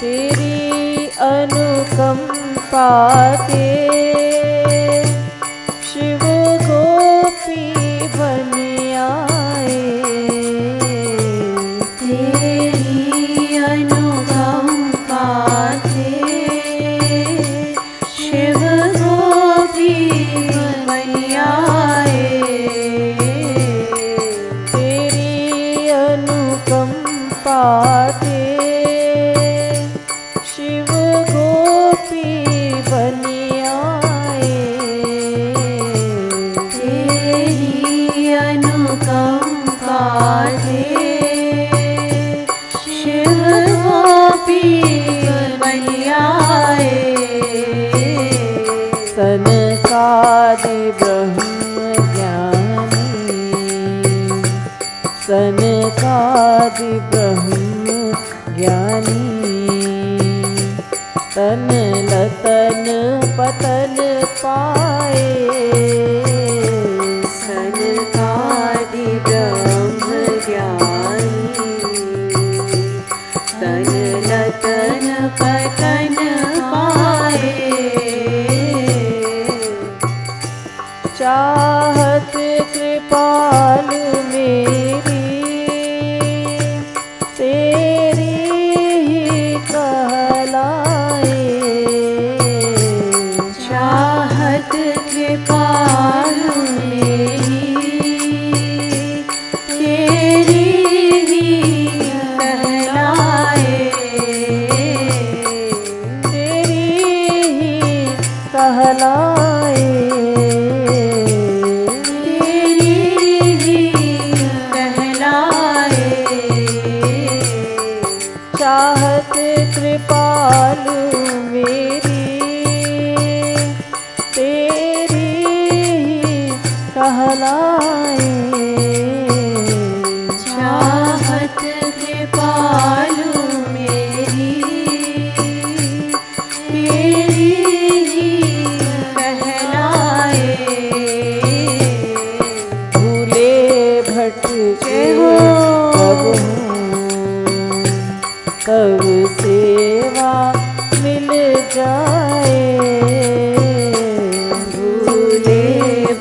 तेरी अनुकंपा के शिव गोपी बन आए। तेरी अनुकंपा से शिव गोपी बन आए। तेरी अनुकंपा से शिव गोपी बन आए। तेरी अनुकंपा से शिव गोपी बन आए। सनकादि ब्रह्म ज्ञानी, सनकादि ब्रह्म ज्ञानी, तन लतन पतन पाए। सनकादि ब्रह्म ज्ञानी, तन लतन पतन पाए। चाहत कृपाल मेरी तेरी ही कहलाए। चाहत कृपाल मेरी तेरी ही कहलाए। तेरी ही कहलाए। तेरी ही कहलाए। चाहत कृपालु मेरी तेरी ही कहलाए। चाहत कृपालु मेरी तेरी ही कहलाए। भूले भटके हो कब हूँ, कब सेवा मिल जाए। भूले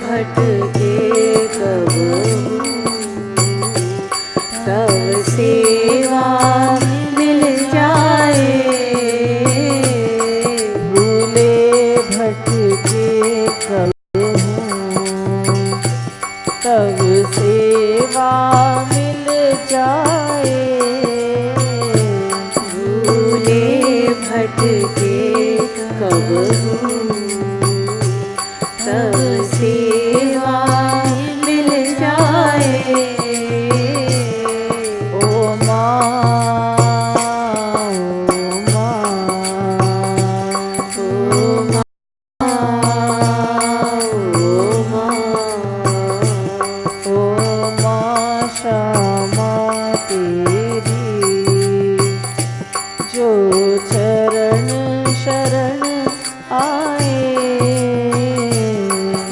भटके कब तब सेवा मिल जाए। भूले भटके कब हूँ, तब सेवा मिल जाए। भूले भटके कब हूँ, तब सेवा मिल जाए। ओ माँ, ओ माँ, ओ माँ, ओ माँ, ओ माँ श्यामा तेरी जो चरण शरण आए।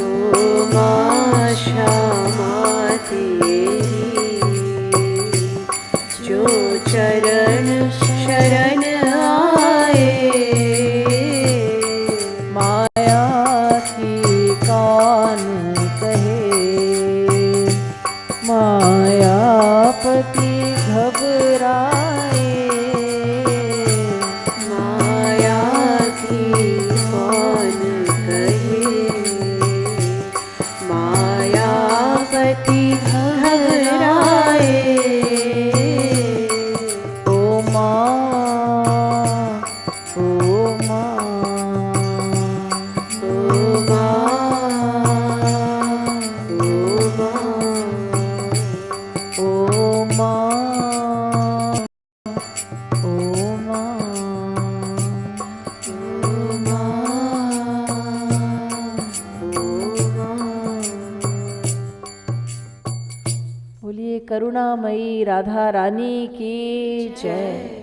ओ माँ श्यामा तेरी जो चरण शरण आए। माया की कौन कहे, मायापति घबराए। माया की कौन कहे, मायापति घबराए। ओ माँ, ओ माँ, ओ माँ, ओ माँ, ओ माँ, ओ माँ, बोलिए करुणामयी राधा रानी की जय।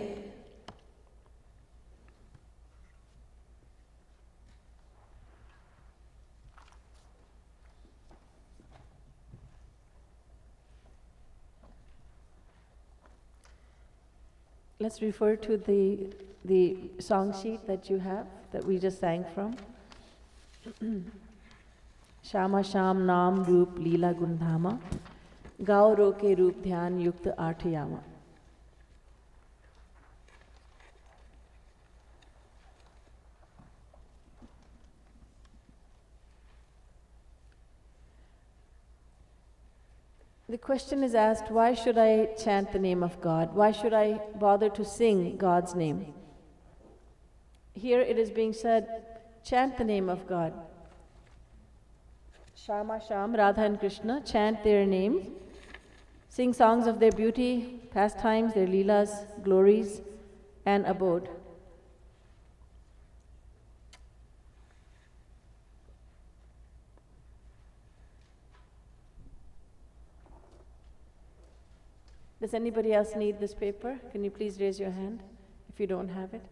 Let's refer to the the song sheet that you have, that we just sang from. Shama Sham Nam Roop Leela Gundhama, Gao Roke Roop Dhyan Yukta Arthayama. The question is asked, why should I chant the name of God? Why should I bother to sing God's name? Here it is being said, chant the name of God. Shama Sham, Radha and Krishna, chant their names, sing songs of their beauty, pastimes, their leelas, glories, and abode. Does anybody else need this paper? Can you please raise your hand if you don't have it?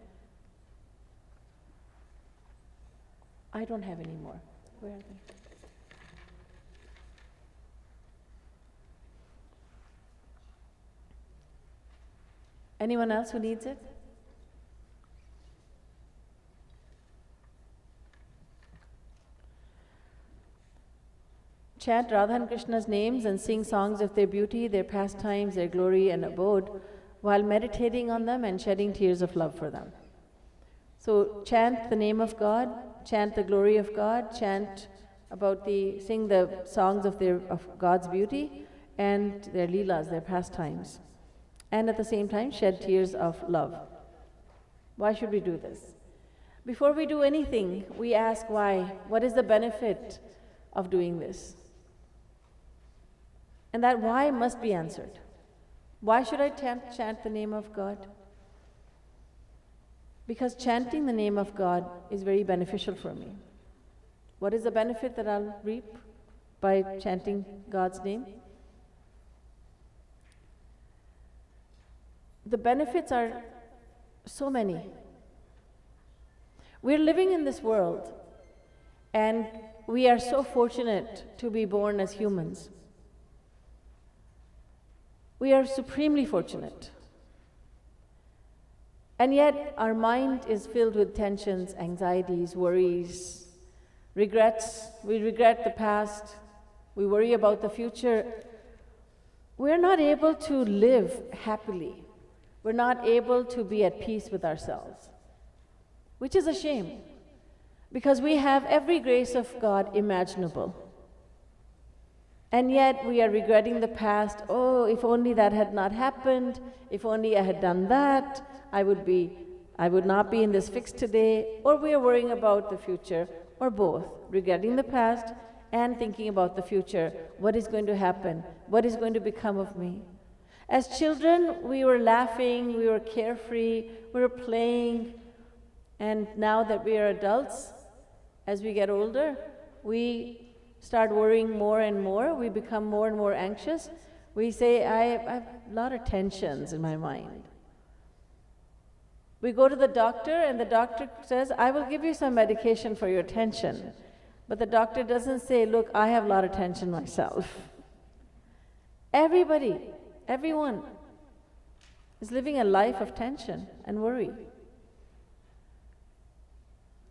I don't have any more. Where are they? Anyone else who needs it? Chant Radha and Krishna's names and sing songs of their beauty, their pastimes, their glory and abode, while meditating on them and shedding tears of love for them. So chant the name of God, chant the glory of God, sing the songs of God's beauty and their leelas, their pastimes, and at the same time shed tears of love. Why should we do this? Before we do anything, we ask why. What is the benefit of doing this? And that why must be answered. Why should I chant the name of God? Because chanting the name of God is very beneficial for me. What is the benefit that I'll reap by chanting God's name? The benefits are so many. We're living in this world, and we are so fortunate to be born as humans. We are supremely fortunate. And yet, our mind is filled with tensions, anxieties, worries, regrets. We regret the past. We worry about the future. We're not able to live happily. We're not able to be at peace with ourselves, which is a shame, because we have every grace of God imaginable. And yet we are regretting the past. Oh, if only that had not happened, if only I had done that, I would not be in this fix today. Or we are worrying about the future, or both, regretting the past and thinking about the future. What is going to happen? What is going to become of me? As children, we were laughing, we were carefree, we were playing. And now that we are adults, as we get older, we start worrying more and more. We become more and more anxious. We say, I have a lot of tensions in my mind. We go to the doctor, and the doctor says, I will give you some medication for your tension. But the doctor doesn't say, look, I have a lot of tension myself. Everyone is living a life of tension and worry.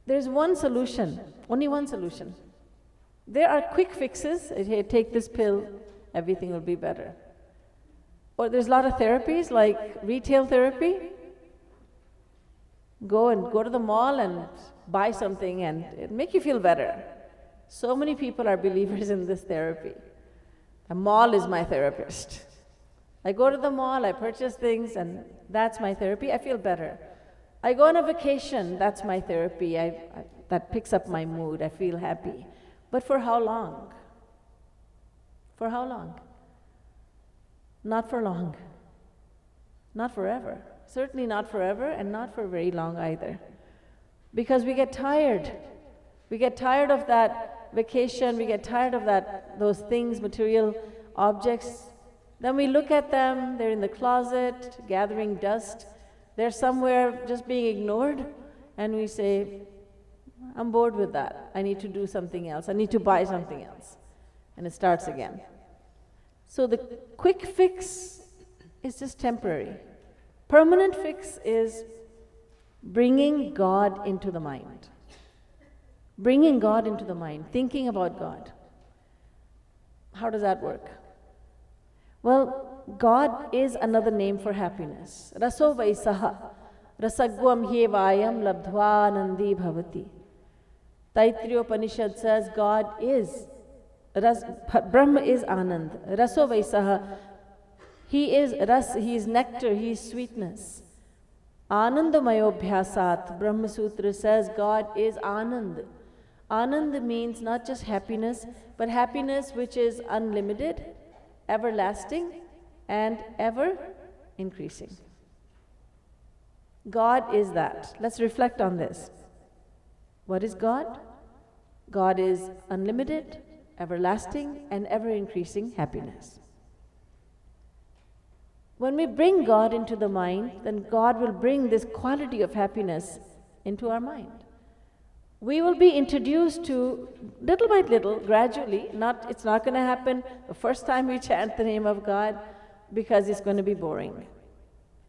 There's one solution, only one solution. There are quick fixes. Hey, take this pill, everything will be better. Or there's a lot of therapies, like retail therapy. Go to the mall and buy something and it'll make you feel better. So many people are believers in this therapy. The mall is my therapist. I go to the mall, I purchase things, and that's my therapy. I feel better. I go on a vacation, that's my therapy. That picks up my mood, I feel happy. But for how long? For how long? Not for long. Not forever. Certainly not forever, and not for very long either. Because we get tired. We get tired of that vacation, we get tired of those things, material objects. Then we look at them, they're in the closet, gathering dust. They're somewhere just being ignored, and we say, I'm bored with that. I need to do something else. I need to buy something else. And it starts again. So the quick fix is just temporary. Permanent fix is bringing God into the mind. Bringing God into the mind, thinking about God. How does that work? Well, God is another name for happiness. Raso vaisaha, rasagvam hyevayam labdhva nandi bhavati. Taittiriya Upanishad says God is, Brahma is Anand. Raso vaisaha, he is ras, he is nectar, he is sweetness. Anandamayobhyasat, Brahma Sutra says God is Anand. Anand means not just happiness, but happiness which is unlimited, everlasting, and ever increasing. God is that. Let's reflect on this. What is God? God is unlimited, everlasting, and ever increasing happiness. When we bring God into the mind, then God will bring this quality of happiness into our mind. We will be introduced to, little by little, gradually, it's not going to happen the first time we chant the name of God, because it's going to be boring.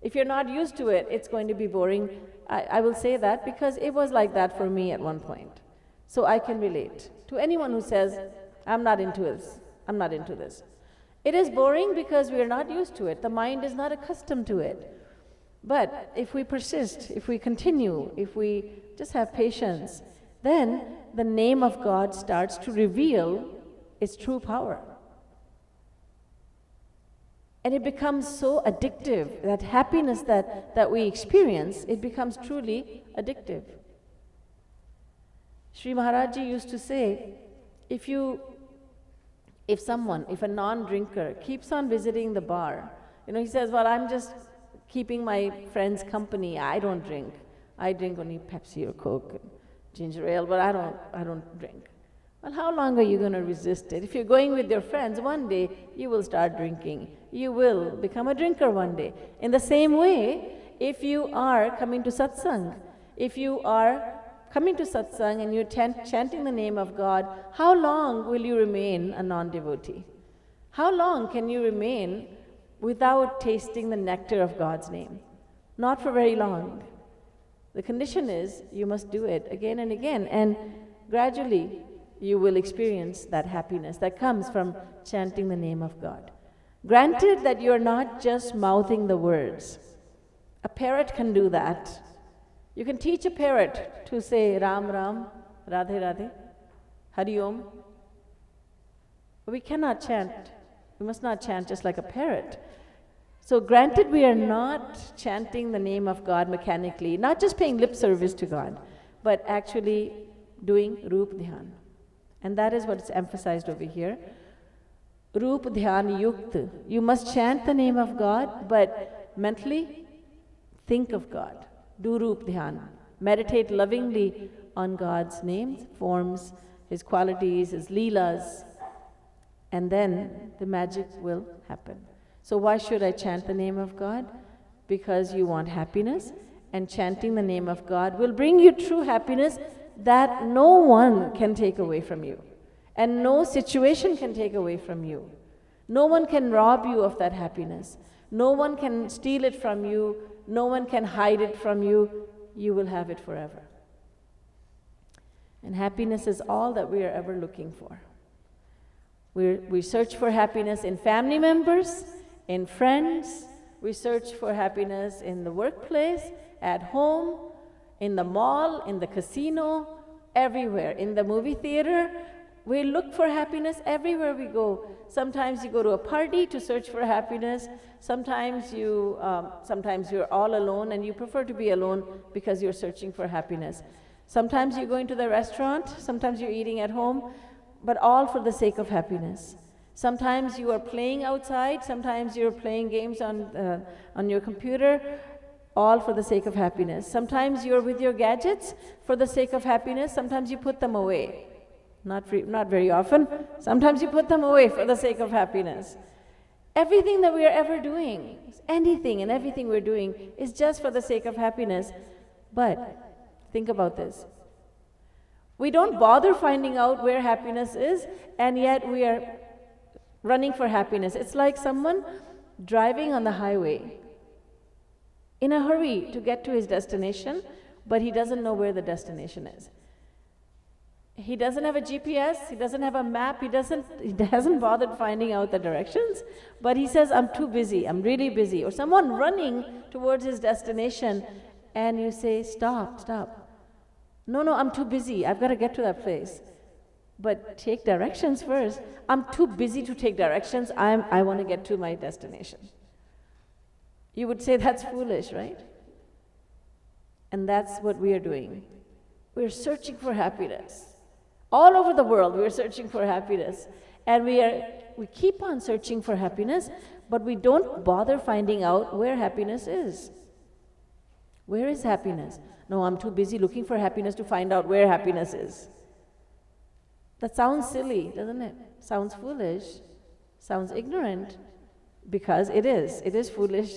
If you're not used to it, it's going to be boring. I will say that because it was like that for me at one point. So I can relate to anyone who says, I'm not into this, I'm not into this. It is boring because we are not used to it. The mind is not accustomed to it. But if we persist, if we continue, if we just have patience, then the name of God starts to reveal its true power. And it becomes so addictive, that happiness that we experience, it becomes truly addictive. Sri Maharaj Ji used to say, if a non-drinker keeps on visiting the bar, he says, well, I'm just keeping my friends company, I don't drink. I drink only Pepsi or Coke, ginger ale, but I don't drink. Well, how long are you going to resist it? If you're going with your friends, one day you will start drinking. You will become a drinker one day. In the same way, if you are coming to Satsang, and you're chanting the name of God, how long will you remain a non-devotee? How long can you remain without tasting the nectar of God's name? Not for very long. The condition is you must do it again and again, and gradually you will experience that happiness that comes from chanting the name of God. Granted that you're not just mouthing the words. A parrot can do that. You can teach a parrot to say Ram Ram, Radhe Radhe, Hari Om. We cannot chant. We must not chant just like a parrot. So granted we are not chanting the name of God mechanically, not just paying lip service to God, but actually doing Roop Dhyan. And that is what's emphasized over here. Roop Dhyan Yukt. You must chant the name of God, but mentally think of God. Do Roop Dhyan. Meditate lovingly on God's names, forms, His qualities, His leelas, and then the magic will happen. So why should I chant the name of God? Because you want happiness, and chanting the name of God will bring you true happiness that no one can take away from you, and no situation can take away from you. No one can rob you of that happiness. No one can steal it from you. No one can hide it from you. You will have it forever. And happiness is all that we are ever looking for. We search for happiness in family members, in friends. We search for happiness in the workplace, at home, in the mall, in the casino, everywhere. In the movie theater, we look for happiness everywhere we go. Sometimes you go to a party to search for happiness. Sometimes you're all alone and you prefer to be alone because you're searching for happiness. Sometimes you're going to the restaurant, sometimes you're eating at home, but all for the sake of happiness. Sometimes you are playing outside, sometimes you're playing games on your computer, all for the sake of happiness. Sometimes you're with your gadgets for the sake of happiness, sometimes you put them away. Not very often. Sometimes you put them away for the sake of happiness. Everything that we are ever doing, anything and everything we're doing is just for the sake of happiness. But think about this. We don't bother finding out where happiness is, and yet we are running for happiness. It's like someone driving on the highway in a hurry to get to his destination, but he doesn't know where the destination is. He doesn't have a GPS, he doesn't have a map, he hasn't bothered finding out the directions, but he says, I'm too busy, I'm really busy. Or someone running towards his destination, and you say, stop. No, I'm too busy, I've got to get to that place. But take directions first. I'm too busy to take directions, I want to get to my destination. You would say that's foolish, right? And that's what we are doing. We're searching for happiness. All over the world, we're searching for happiness. And we keep on searching for happiness, but we don't bother finding out where happiness is. Where is happiness? No, I'm too busy looking for happiness to find out where happiness is. That sounds silly, doesn't it? Sounds foolish, sounds ignorant, because it is. It is foolish,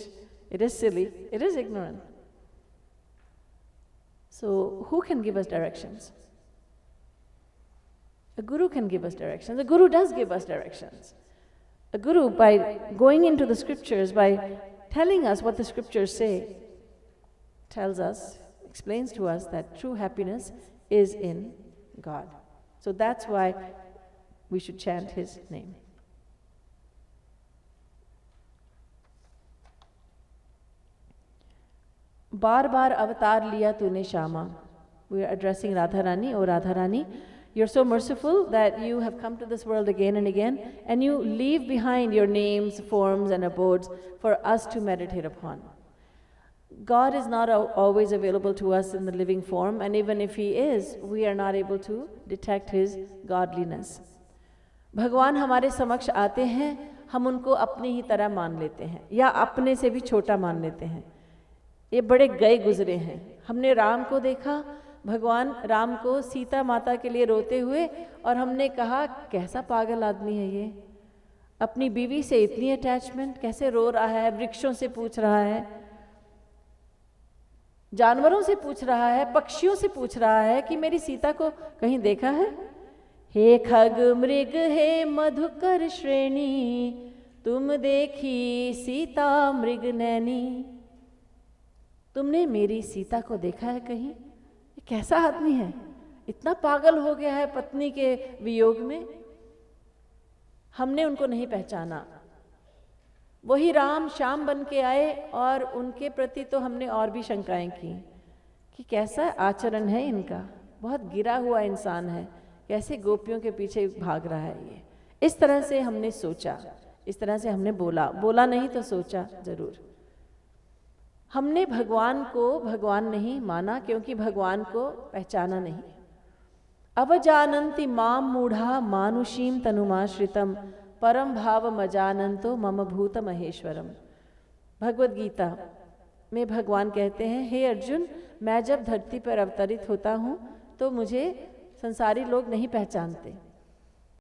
it is silly, it is ignorant. So who can give us directions? A guru can give us directions. A guru does give us directions. A guru, by going into the scriptures, by telling us what the scriptures say, tells us, explains to us that true happiness is in God. So that's why we should chant his name. बार बार अवतार लिया तूने Shyama. We are addressing Radharani. Oh Radharani, you're so merciful that you have come to this world again and again, and you leave behind your names, forms, and abodes for us to meditate upon. God is not always available to us in the living form, and even if He is, we are not able to detect His godliness. भगवान हमारे समक्ष आते हैं, हम उनको अपनी ही तरह मान लेते हैं या अपने से भी छोटा मान लेते हैं. ये बड़े गए गुजरे हैं. हमने राम को देखा, भगवान राम को सीता माता के लिए रोते हुए, और हमने कहा कैसा पागल आदमी है ये, अपनी बीवी से इतनी अटैचमेंट, कैसे रो रहा है, वृक्षों से पूछ रहा है, जानवरों से पूछ रहा है, पक्षियों से पूछ रहा है कि मेरी सीता को कहीं देखा है. हे खग मृग हे मधुकर श्रेणी, तुम देखी सीता मृग नैनी. तुमने मेरी सीता को देखा है कहीं? ये कैसा आदमी है, इतना पागल हो गया है पत्नी के वियोग में. हमने उनको नहीं पहचाना. वही राम श्याम बन के आए, और उनके प्रति तो हमने और भी शंकाएं की कि कैसा आचरण है इनका, बहुत गिरा हुआ इंसान है, कैसे गोपियों के पीछे भाग रहा है ये. इस तरह से हमने सोचा, इस तरह से हमने बोला नहीं तो सोचा जरूर. हमने भगवान को भगवान नहीं माना, क्योंकि भगवान को पहचाना नहीं. अवजानन्ति माम मूढ़ा मानुषीम तनुमाश्रितम परम भाव मजानंतो मम भूत महेश्वरम. भगवद गीता में भगवान कहते हैं, हे अर्जुन, मैं जब धरती पर अवतरित होता हूँ तो मुझे संसारी लोग नहीं पहचानते.